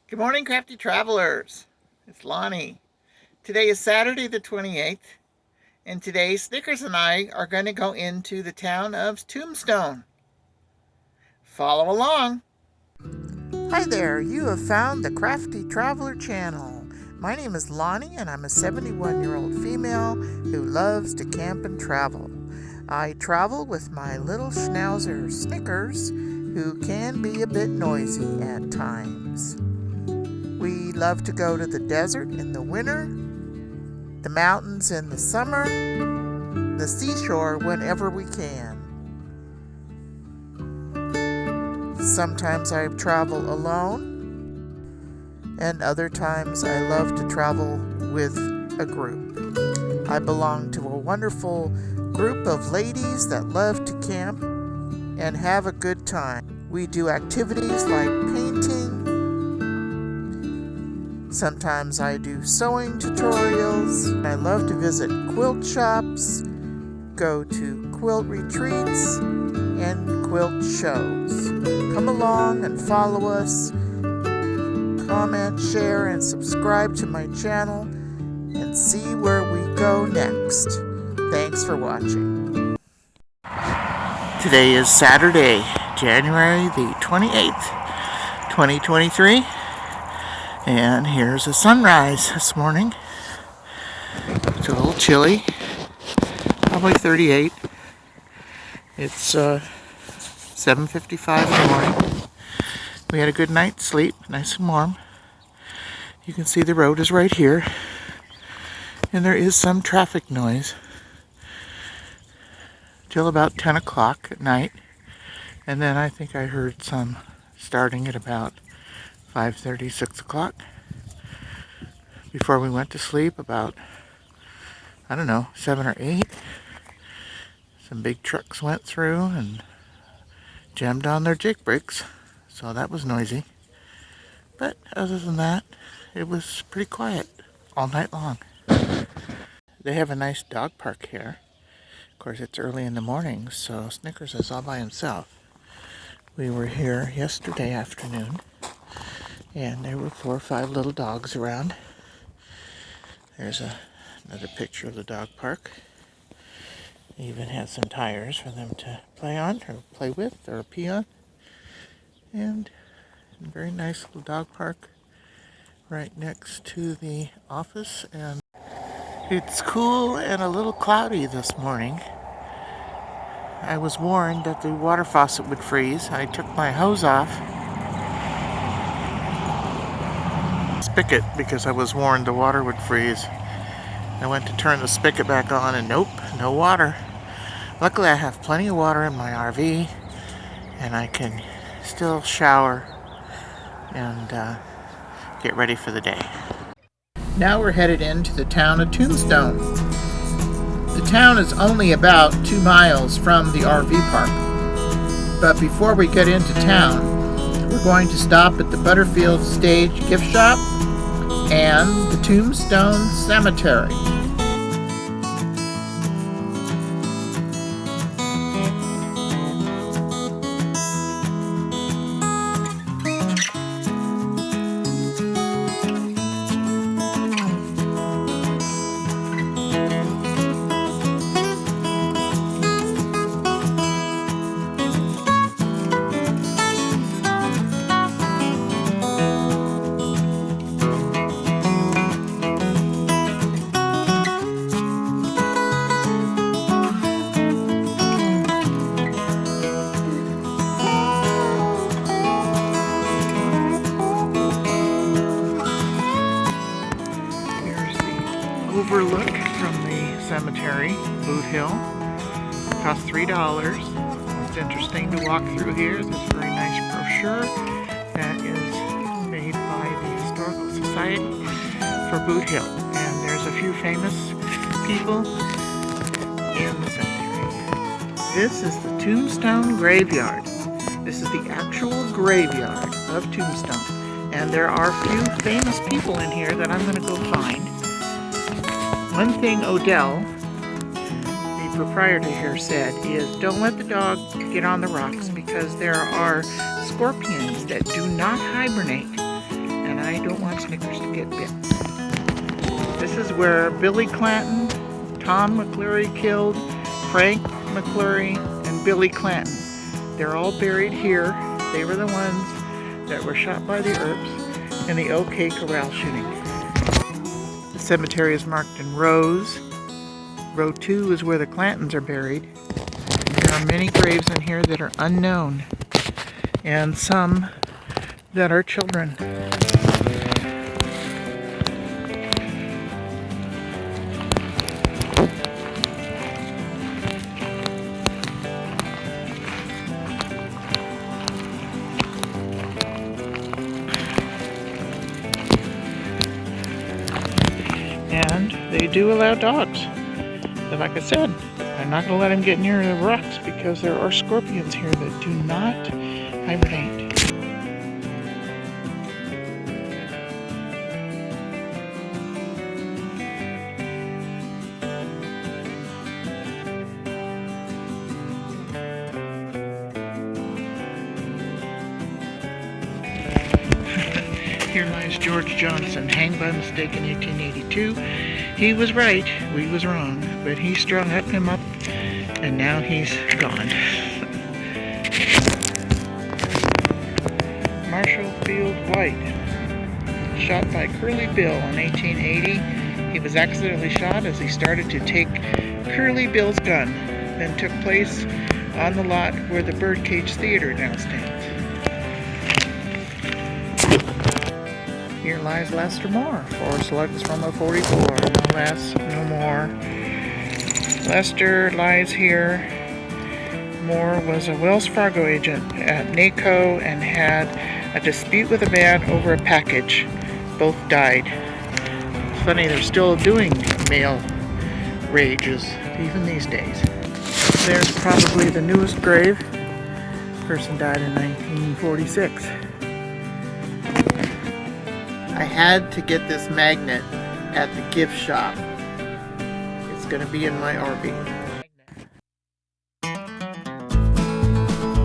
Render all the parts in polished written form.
Good morning, crafty travelers. It's Lonnie. Today is Saturday the 28th, and today Snickers and I are going to go into the town of Tombstone. Follow along. Hi there, you have found the Crafty Traveler channel. My name is Lonnie, and I'm a 71-year-old female who loves to camp and travel. I travel with my little Schnauzer Snickers, who can be a bit noisy at times. We love to go to the desert in the winter, the mountains in the summer, the seashore whenever we can. Sometimes I travel alone, and other times I love to travel with a group. I belong to a wonderful group of ladies that love to camp and have a good time. We do activities like painting. Sometimes I do sewing tutorials. I love to visit quilt shops, go to quilt retreats, and quilt shows. Come along and follow us. Comment, share, and subscribe to my channel and see where we go next. Thanks for watching. Today is Saturday, January the 28th, 2023. And here's a sunrise this morning. It's a little chilly, probably 38. It's 7:55 in the morning. We had a good night's sleep, nice and warm. You can see the road is right here, and there is some traffic noise till about 10 o'clock at night, and then I think I heard some starting at about 5:30, 6 o'clock. Before we went to sleep, about, 7 or 8. Some big trucks went through and jammed on their jake brakes, so that was noisy. But other than that, it was pretty quiet all night long. They have a nice dog park here. Of course, it's early in the morning, so Snickers is all by himself. We were here yesterday afternoon, and there were 4 or 5 little dogs around. There's another picture of the dog park. They even had some tires for them to play on, or play with, or pee on. And a very nice little dog park right next to the office. And it's cool and a little cloudy this morning. I was warned that the water faucet would freeze. I took my hose off spigot because I was warned the water would freeze. I went to turn the spigot back on and nope, no water. Luckily I have plenty of water in my RV, and I can still shower and get ready for the day. Now we're headed into the town of Tombstone. The town is only about 2 miles from the RV park. But before we get into town, we're going to stop at the Butterfield Stage gift shop and the Tombstone Cemetery. Overlook from the cemetery, Boot Hill. Cost $3. It's interesting to walk through here. This very nice brochure that is made by the Historical Society for Boot Hill. And there's a few famous people in the cemetery. This is the Tombstone Graveyard. This is the actual graveyard of Tombstone. And there are a few famous people in here that I'm going to go find. One thing Odell, the proprietor here, said is don't let the dog get on the rocks because there are scorpions that do not hibernate. And I don't want Snickers to get bit. This is where Billy Clanton, Tom McClure killed Frank McClure and Billy Clanton. They're all buried here. They were the ones that were shot by the Earps in the OK Corral shooting. The cemetery is marked in rows. Row 2 is where the Clantons are buried. There are many graves in here that are unknown, and some that are children. And they do allow dogs. But like I said, I'm not going to let them get near the rocks because there are scorpions here that do not hibernate. Here lies George Johnson, hanged by mistake in 1882. He was right, we was wrong, but he strung him up, and now he's gone. Marshall Field White, shot by Curly Bill in 1880. He was accidentally shot as he started to take Curly Bill's gun, then took place on the lot where the Birdcage Theater now stands. Here lies Lester Moore, 4 slugs from a 44, no less, no more. Lester lies here. Moore was a Wells Fargo agent at NACO and had a dispute with a man over a package. Both died. It's funny, they're still doing mail rages, even these days. There's probably the newest grave. Person died in 1946. I had to get this magnet at the gift shop. It's going to be in my RV.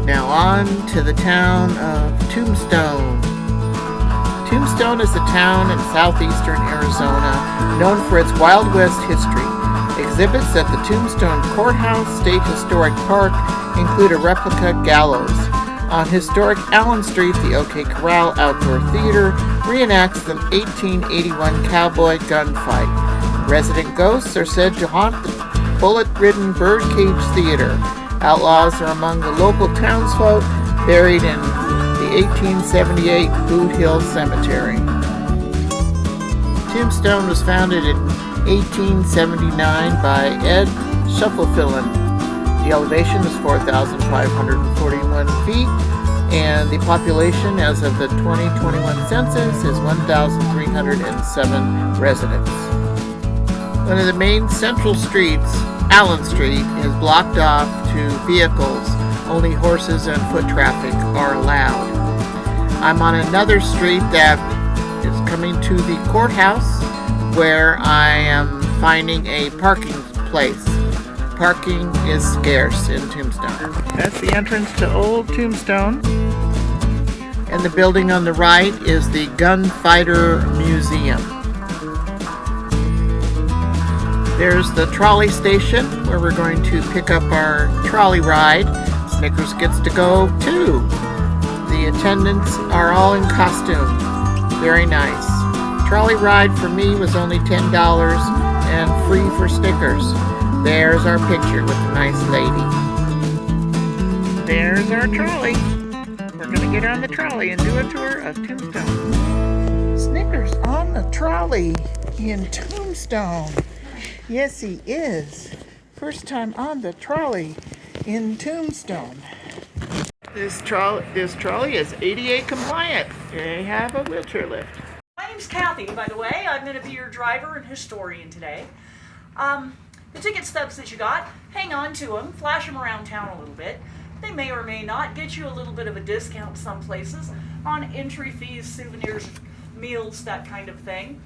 Now on to the town of Tombstone. Tombstone is a town in southeastern Arizona known for its Wild West history. Exhibits at the Tombstone Courthouse State Historic Park include a replica gallows. On historic Allen Street, the OK Corral Outdoor Theater reenacts the 1881 cowboy gunfight. Resident ghosts are said to haunt the bullet-ridden Birdcage Theater. Outlaws are among the local townsfolk buried in the 1878 Boot Hill Cemetery. Tombstone was founded in 1879 by Ed Schuffelfillen. The elevation is 4,541 feet, and the population as of the 2021 census is 1,307 residents. One of the main central streets, Allen Street, is blocked off to vehicles. Only horses and foot traffic are allowed. I'm on another street that is coming to the courthouse, where I am finding a parking place. Parking is scarce in Tombstone. That's the entrance to Old Tombstone. And the building on the right is the Gunfighter Museum. There's the trolley station where we're going to pick up our trolley ride. Snickers gets to go too. The attendants are all in costume. Very nice. Trolley ride for me was only $10 and free for Snickers. There's our picture with the nice lady. There's our trolley. We're going to get on the trolley and do a tour of Tombstone. Snickers on the trolley in Tombstone. Yes, he is. First time on the trolley in Tombstone. This trolley is ADA compliant. They have a wheelchair lift. My name's Kathy, by the way. I'm going to be your driver and historian today. The ticket stubs that you got, hang on to them, flash them around town a little bit. They may or may not get you a little bit of a discount some places on entry fees, souvenirs, meals, that kind of thing.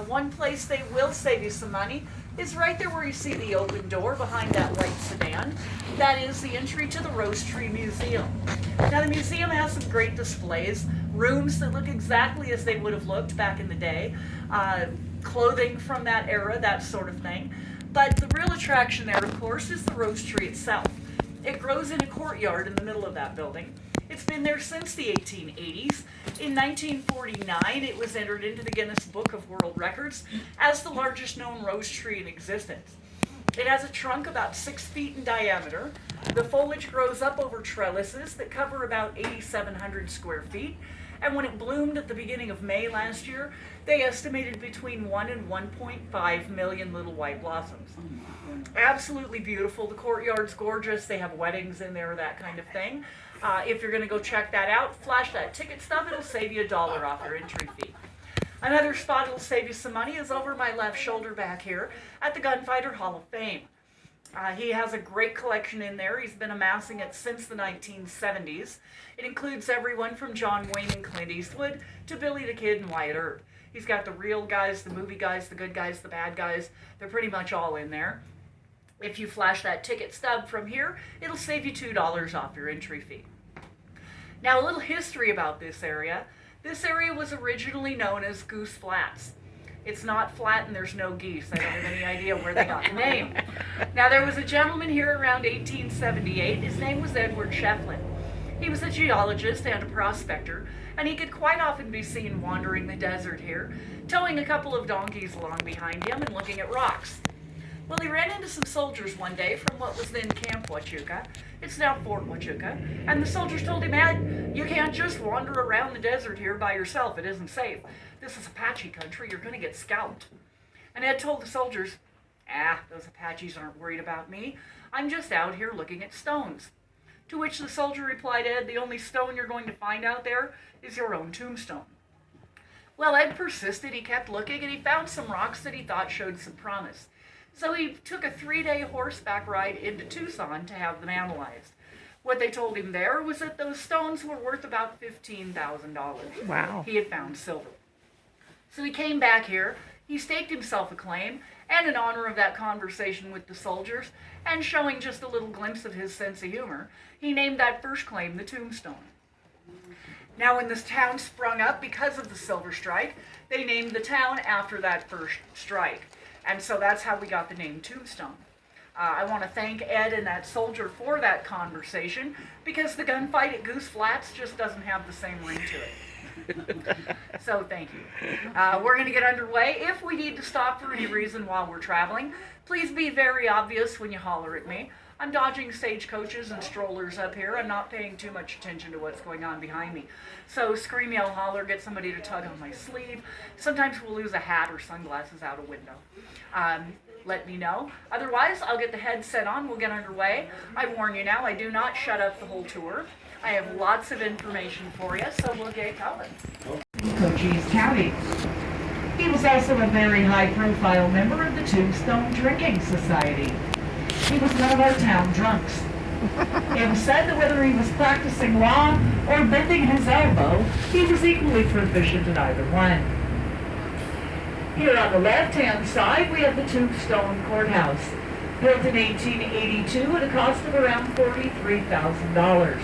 One place they will save you some money is right there where you see the open door behind that white sedan. That is the entry to the Rose Tree Museum. Now the museum has some great displays, rooms that look exactly as they would have looked back in the day, clothing from that era, that sort of thing. But the real attraction there, of course, is the rose tree itself. It grows in a courtyard in the middle of that building. It's been there since the 1880s. In 1949, it was entered into the Guinness Book of World Records as the largest known rose tree in existence. It has a trunk about 6 feet in diameter. The foliage grows up over trellises that cover about 8,700 square feet. And when it bloomed at the beginning of May last year, they estimated between 1 and 1.5 million little white blossoms. Absolutely beautiful. The courtyard's gorgeous. They have weddings in there, that kind of thing. If you're going to go check that out, flash that ticket stub. It'll save you $1 off your entry fee. Another spot that'll save you some money is over my left shoulder back here at the Gunfighter Hall of Fame. He has a great collection in there. He's been amassing it since the 1970s. It includes everyone from John Wayne and Clint Eastwood to Billy the Kid and Wyatt Earp. He's got the real guys, the movie guys, the good guys, the bad guys. They're pretty much all in there. If you flash that ticket stub from here, it'll save you $2 off your entry fee. Now, a little history about this area. This area was originally known as Goose Flats. It's not flat and there's no geese. I don't have any idea where they got the name. Now, there was a gentleman here around 1878. His name was Edward Shefflin. He was a geologist and a prospector, and he could quite often be seen wandering the desert here, towing a couple of donkeys along behind him and looking at rocks. Well, he ran into some soldiers one day from what was then Camp Huachuca. It's now Fort Huachuca. And the soldiers told him, Ed, you can't just wander around the desert here by yourself. It isn't safe. This is Apache country. You're going to get scalped. And Ed told the soldiers, those Apaches aren't worried about me. I'm just out here looking at stones. To which the soldier replied, Ed, the only stone you're going to find out there is your own tombstone. Well, Ed persisted. He kept looking, and he found some rocks that he thought showed some promise. So he took a 3-day horseback ride into Tucson to have them analyzed. What they told him there was that those stones were worth about $15,000. Wow. He had found silver. So he came back here. He staked himself a claim, and in honor of that conversation with the soldiers, and showing just a little glimpse of his sense of humor, he named that first claim the Tombstone. Now, when this town sprung up because of the silver strike, they named the town after that first strike. And so that's how we got the name Tombstone. I want to thank Ed and that soldier for that conversation, because the gunfight at Goose Flats just doesn't have the same ring to it. So thank you. We're going to get underway. If we need to stop for any reason while we're traveling, please be very obvious when you holler at me. I'm dodging stagecoaches and strollers up here. I'm not paying too much attention to what's going on behind me. So scream, yell, holler, get somebody to tug on my sleeve. Sometimes we'll lose a hat or sunglasses out a window. Let me know. Otherwise, I'll get the headset on. We'll get underway. I warn you now, I do not shut up the whole tour. I have lots of information for you, so we'll get going. Cochise County. He was also a very high-profile member of the Tombstone Drinking Society. He was one of our town drunks. It was said that whether he was practicing law or bending his elbow, he was equally proficient in either one. Here on the left-hand side, we have the Tombstone Courthouse, built in 1882 at a cost of around $43,000,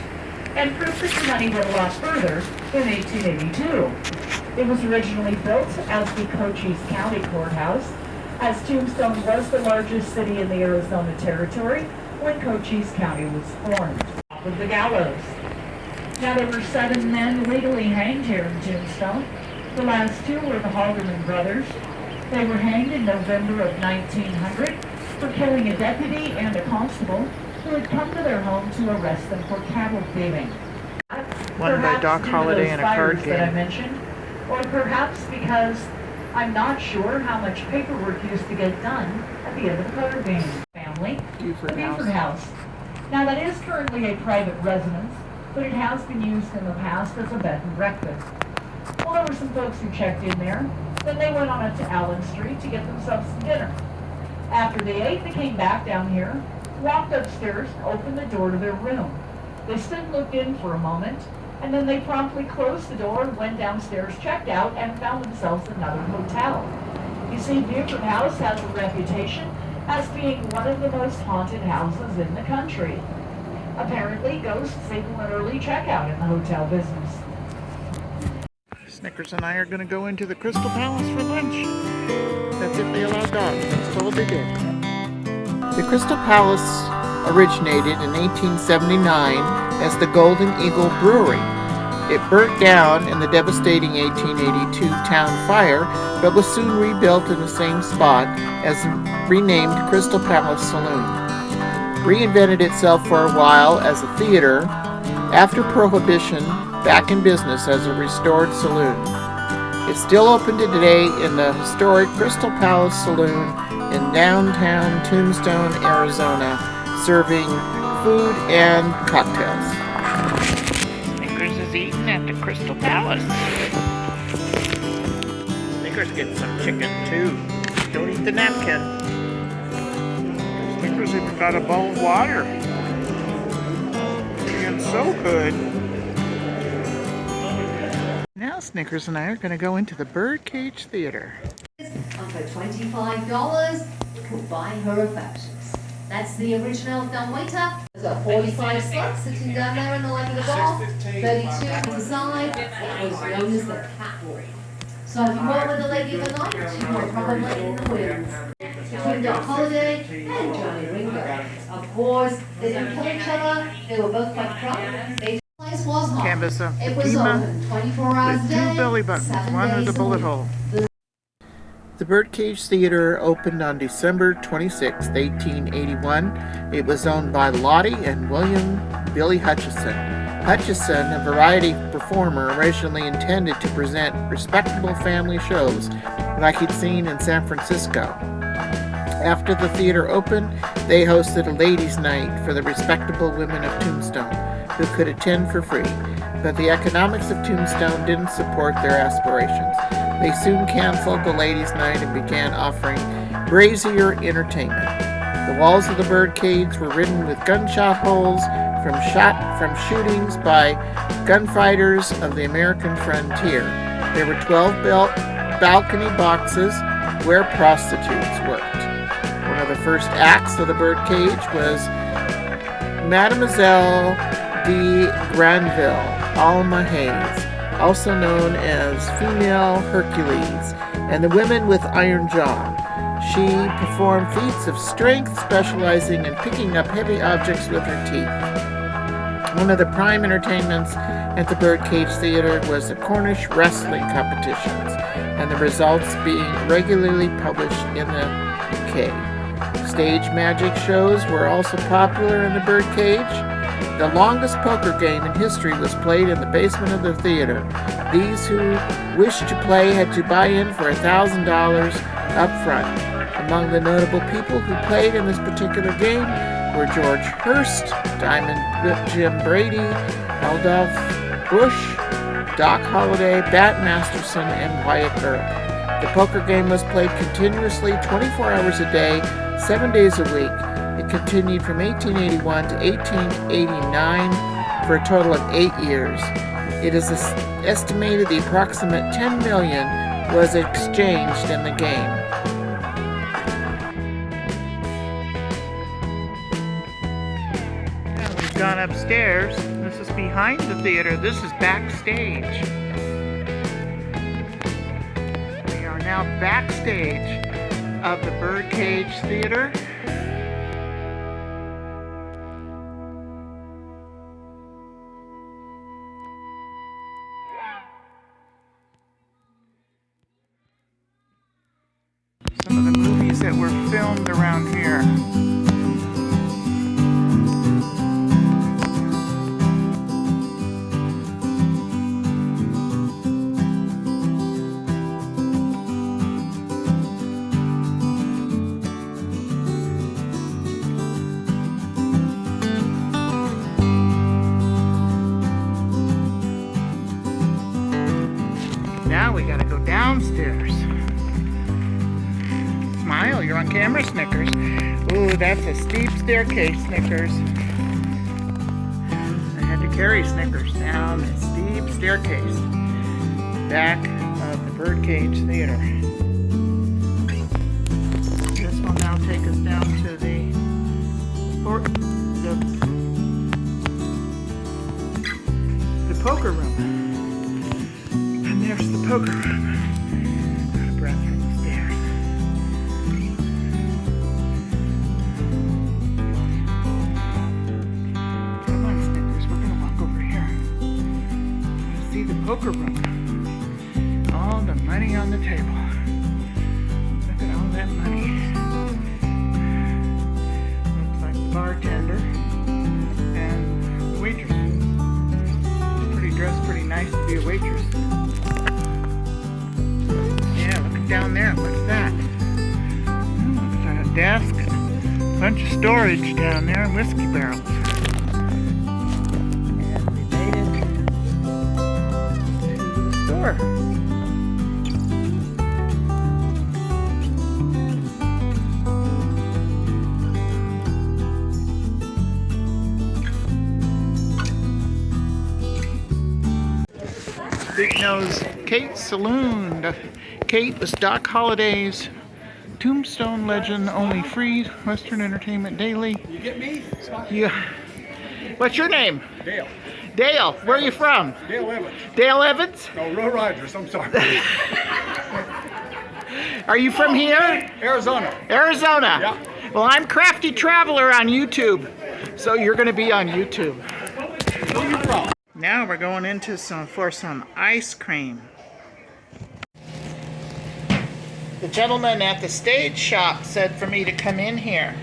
and proof that the money went a lot further in 1882. It was originally built as the Cochise County Courthouse, as Tombstone was the largest city in the Arizona Territory when Cochise County was formed. Top of the gallows. Now, there were 7 men legally hanged here in Tombstone. The last 2 were the Halderman brothers. They were hanged in November of 1900 for killing a deputy and a constable who had come to their home to arrest them for cattle thieving. Won by Doc Holliday in a card game. That I mentioned, or perhaps because I'm not sure how much paperwork used to get done at the end of the card game. Family, the Buford House. Now, that is currently a private residence, but it has been used in the past as a bed and breakfast. Well, there were some folks who checked in there. Then they went on up to Allen Street to get themselves some dinner. After they ate, they came back down here, walked upstairs, and opened the door to their room. They stood and looked in for a moment, and then they promptly closed the door and went downstairs, checked out, and found themselves another hotel. You see, Buford House has a reputation as being one of the most haunted houses in the country. Apparently, ghosts signal an early checkout in the hotel business. Snickers and I are going to go into the Crystal Palace for lunch. That's if they allow dogs. That's told they did. The Crystal Palace originated in 1879 as the Golden Eagle Brewery. It burnt down in the devastating 1882 town fire, but was soon rebuilt in the same spot as the renamed Crystal Palace Saloon. Reinvented itself for a while as a theater. After Prohibition, back in business as a restored saloon. It's still open today in the historic Crystal Palace Saloon in downtown Tombstone, Arizona, serving food and cocktails. Snickers is eating at the Crystal Palace. Snickers gets some chicken too. Don't eat the napkin. Snickers even got a bowl of water. Being so good. Now Snickers and I are going to go into the Birdcage Theater. And for $25, you can buy her affections. That's the original dumbwaiter. There's got 45 slots sitting down there in the leg of the bar, 32 inside. It was known as the catwalk. So if you walk with the lady of the night, she will probably in the wings. Between Doc Holliday and Johnny Ringo. Of course, they didn't kill each other. They were both quite proud. The place was hot. Canvas of It was open 24 hours a with day. two belly buttons, 7 one with a days bullet week. hole. The Birdcage Theater opened on December 26, 1881. It was owned by Lottie and William Billy Hutchison. Hutchison, a variety performer, originally intended to present respectable family shows like he'd seen in San Francisco. After the theater opened, they hosted a ladies' night for the respectable women of Tombstone, who could attend for free. But the economics of Tombstone didn't support their aspirations. They soon canceled the ladies' night and began offering brazier entertainment. The walls of the Birdcage were ridden with gunshot holes from shootings by gunfighters of the American frontier. There were 12 balcony boxes where prostitutes worked. One of the first acts of the Birdcage was Mademoiselle de Granville, Alma Hayes, also known as Female Hercules, and the Women with Iron Jaw. She performed feats of strength, specializing in picking up heavy objects with her teeth. One of the prime entertainments at the Birdcage Theater was the Cornish wrestling competitions, and the results being regularly published in the UK. Stage magic shows were also popular in the Birdcage. The longest poker game in history was played in the basement of the theater. These who wished to play had to buy in for $1,000 up front. Among the notable people who played in this particular game were George Hurst, Diamond Jim Brady, Adolph Bush, Doc Holliday, Bat Masterson, and Wyatt Earp. The poker game was played continuously 24 hours a day, 7 days a week. It continued from 1881 to 1889 for a total of 8 years. It is estimated the approximate 10 million was exchanged in the game. Now we've gone upstairs. This is behind the theater. This is backstage. We are now backstage of the Birdcage Theater. Some of the movies that were filmed around here. Now we gotta go downstairs. Smile, you're on camera, Snickers. Ooh, that's a steep staircase, Snickers. I had to carry Snickers down a steep staircase. Back of the Birdcage Theater. This will now take us down to the poker room. And there There's the poker room. Out of breath from the stairs. Come on, Snickers, we're gonna walk over here. Let's see the poker room. All the money on the table. Look at all that money. Looks like the bartender and the waitress. Dressed pretty nice to be a waitress. Yeah, look down there. What's that? Oh, it's a desk and a bunch of storage down there and whiskey barrels. And we made it to the store. Big Nose Kate's Saloon. Kate was Doc Holliday's Tombstone legend, only free, Western Entertainment Daily. You get me? Yeah. What's your name? Dale. Dale. Where are you from? Dale Evans. Dale Evans? No, Roe Rogers, I'm sorry. Are you from here? Arizona. Arizona. Yeah. Well, I'm Crafty Traveler on YouTube, so you're going to be on YouTube. Where are you from? Now we're going into some ice cream. The gentleman at the stage shop said for me to come in here.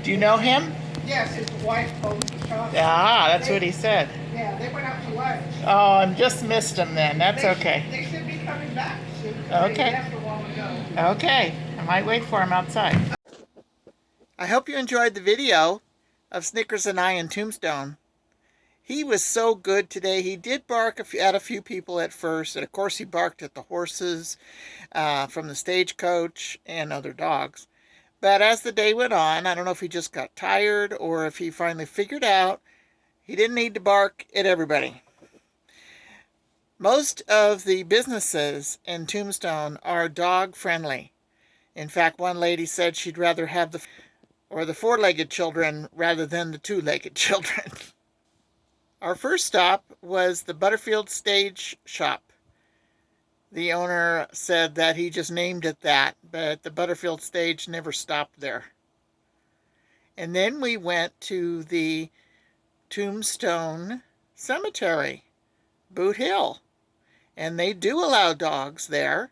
Do you know him? Yes, his wife owns the shop. Ah, that's what he said. Yeah, they went out to lunch. Oh, I just missed him then. That's okay. They should be coming back soon. Okay. They left a while ago. Okay, I might wait for him outside. I hope you enjoyed the video of Snickers and I in Tombstone. He was so good today. He did bark at a few people at first, and of course he barked at the horses from the stagecoach and other dogs. But as the day went on, I don't know if he just got tired or if he finally figured out he didn't need to bark at everybody. Most of the businesses in Tombstone are dog friendly. In fact, one lady said she'd rather have the four-legged children rather than the two-legged children. Our first stop was the Butterfield Stage Shop. The owner said that he just named it that, but the Butterfield Stage never stopped there. And then we went to the Tombstone Cemetery, Boot Hill. And they do allow dogs there.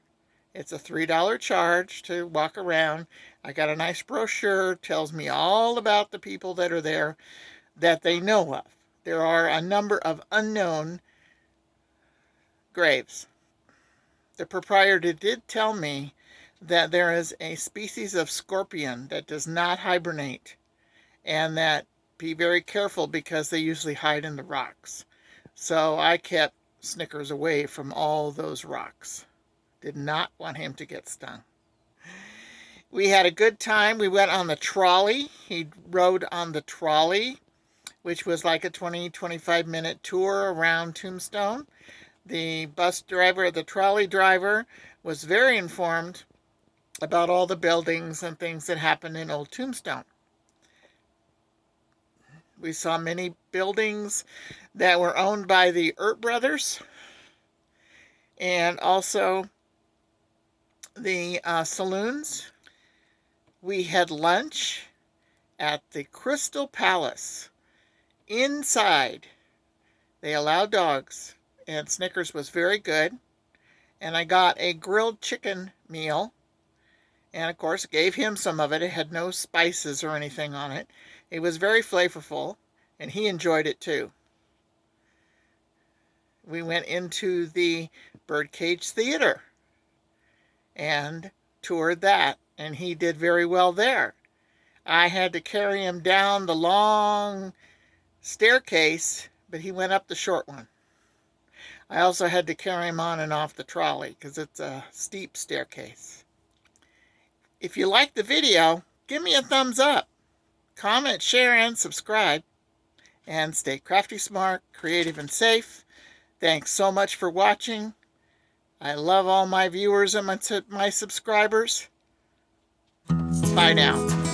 It's a $3 charge to walk around. I got a nice brochure, tells me all about the people that are there that they know of. There are a number of unknown graves. The proprietor did tell me that there is a species of scorpion that does not hibernate, and that be very careful because they usually hide in the rocks. So I kept Snickers away from all those rocks. Did not want him to get stung. We had a good time. We went on the trolley. He rode on the trolley, which was like a 20-25 minute tour around Tombstone. The bus driver, the trolley driver, was very informed about all the buildings and things that happened in Old Tombstone. We saw many buildings that were owned by the Earp brothers, and also the saloons. We had lunch at the Crystal Palace. Inside, they allow dogs, and Snickers was very good. And I got a grilled chicken meal, and of course gave him some of it. It had no spices or anything on it. It was very flavorful, and he enjoyed it too. We went into the Birdcage Theater and toured that, and he did very well there. I had to carry him down the long staircase, but he went up the short one. I also had to carry him on and off the trolley because it's a steep staircase. If you like the video, give me a thumbs up. Comment, share, and subscribe. And stay crafty, smart, creative, and safe. Thanks so much for watching. I love all my viewers and my subscribers. Bye now.